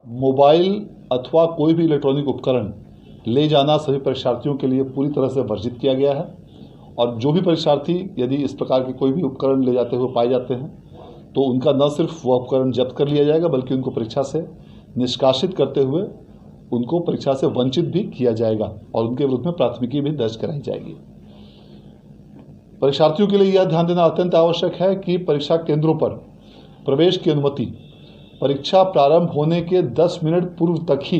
Mobile अथवा कोई भी इलेक्ट्रॉनिक उपकरण ले जाना सभी परीक्षार्थियों के लिए पूरी तरह से वर्जित किया गया है और जो भी परीक्षार्थी यदि इस प्रकार के कोई भी उपकरण ले जाते हुए पाए जाते हैं तो उनका न सिर्फ वह उपकरण जब्त कर लिया जाएगा बल्कि उनको परीक्षा से निष्कासित करते हुए उनको परीक्षा से वंचित भी किया जाएगा और उनके विरुद्ध में प्राथमिकी भी दर्ज कराई जाएगी। परीक्षार्थियों के लिए यह ध्यान देना अत्यंत आवश्यक है कि परीक्षा केंद्रों पर प्रवेश की अनुमति परीक्षा प्रारंभ होने के 10 मिनट पूर्व तक ही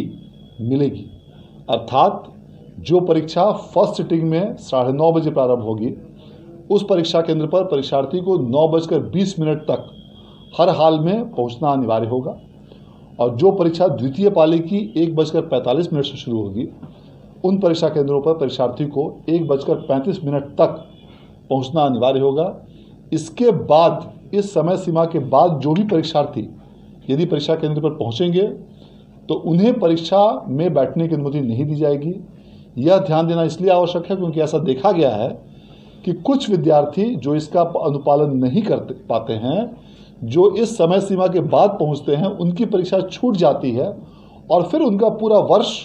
मिलेगी, अर्थात जो परीक्षा फर्स्ट सिटिंग में 9:30 बजे प्रारंभ होगी उस परीक्षा केंद्र पर परीक्षार्थी को 9:20 तक हर हाल में पहुंचना अनिवार्य होगा और जो परीक्षा द्वितीय पाली की 1:45 से शुरू होगी उन परीक्षा केंद्रों पर परीक्षार्थी को 1:35 तक पहुंचना अनिवार्य होगा। इसके बाद इस समय सीमा के बाद जो भी परीक्षार्थी यदि परीक्षा केंद्र पर पहुंचेंगे तो उन्हें परीक्षा में बैठने की अनुमति नहीं दी जाएगी। यह ध्यान देना इसलिए आवश्यक है क्योंकि ऐसा देखा गया है कि कुछ विद्यार्थी जो इसका अनुपालन नहीं कर पाते हैं, जो इस समय सीमा के बाद पहुंचते हैं, उनकी परीक्षा छूट जाती है और फिर उनका पूरा वर्ष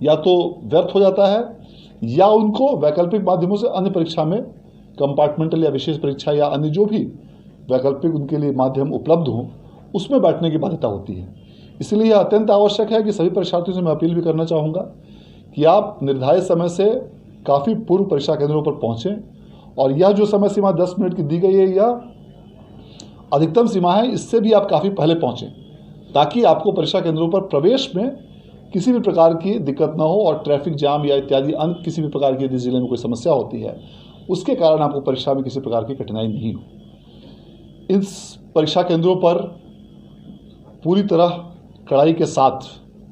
या तो व्यर्थ हो जाता है या उनको वैकल्पिक माध्यमों से अन्य परीक्षा में कंपार्टमेंटल या विशेष परीक्षा या अन्य जो भी वैकल्पिक उनके लिए माध्यम उपलब्ध हों उसमें बैठने की बाध्यता होती है। इसलिए यह अत्यंत आवश्यक है कि सभी परीक्षार्थियों से मैं अपील भी करना चाहूँगा कि आप निर्धारित समय से काफ़ी पूर्व परीक्षा केंद्रों पर पहुँचें और यह जो समय सीमा 10 मिनट की दी गई है यह अधिकतम सीमा है, इससे भी आप काफ़ी पहले पहुँचें ताकि आपको परीक्षा केंद्रों पर प्रवेश में किसी भी प्रकार की दिक्कत ना हो और ट्रैफिक जाम या इत्यादि अन्य किसी भी प्रकार की यदि जिले में कोई समस्या होती है उसके कारण आपको परीक्षा में किसी प्रकार की कठिनाई नहीं हो। इस परीक्षा केंद्रों पर पूरी तरह कड़ाई के साथ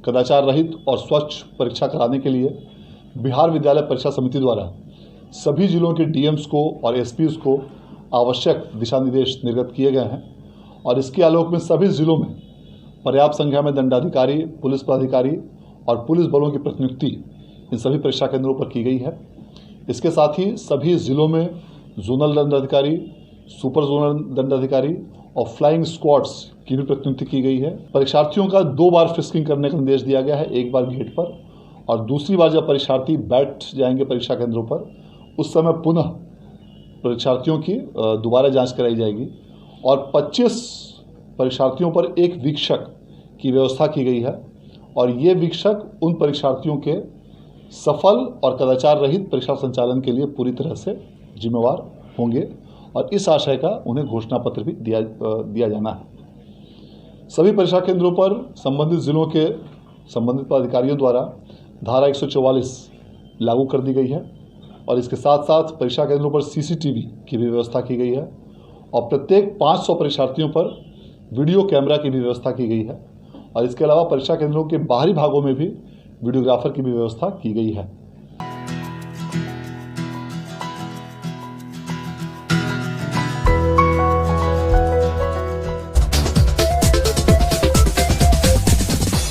कदाचार रहित और स्वच्छ परीक्षा कराने के लिए बिहार विद्यालय परीक्षा समिति द्वारा सभी जिलों के डीएम्स को और एसपीज को आवश्यक दिशा निर्देश निर्गत किए गए हैं और इसके आलोक में सभी जिलों में पर्याप्त संख्या में दंडाधिकारी, पुलिस पदाधिकारी और पुलिस बलों की प्रतिनियुक्ति इन सभी परीक्षा केंद्रों पर की गई है। इसके साथ ही सभी जिलों में जोनल दंडाधिकारी, सुपर जोनल दंडाधिकारी और फ्लाइंग स्क्वाड्स की भी प्रतिनियुक्ति की गई है। परीक्षार्थियों का 2 बार फिस्किंग करने का निर्देश दिया गया है, एक बार गेट पर और दूसरी बार जब परीक्षार्थी बैठ जाएंगे परीक्षा केंद्रों पर उस समय पुनः परीक्षार्थियों की दोबारा जांच कराई जाएगी और 25 परीक्षार्थियों पर एक वीक्षक की व्यवस्था की गई है और ये वीक्षक उन परीक्षार्थियों के सफल और कदाचार रहित परीक्षा संचालन के लिए पूरी तरह से जिम्मेवार होंगे और इस आशय का उन्हें घोषणा पत्र भी दिया जाना है। सभी परीक्षा केंद्रों पर संबंधित जिलों के संबंधित पदाधिकारियों द्वारा धारा 144 लागू कर दी गई है और इसके साथ साथ परीक्षा केंद्रों पर सीसीटीवी की भी व्यवस्था की गई है और प्रत्येक 500 परीक्षार्थियों पर वीडियो कैमरा की भी व्यवस्था की गई है और इसके अलावा परीक्षा केंद्रों के बाहरी भागों में भी वीडियोग्राफर की भी व्यवस्था की गई है।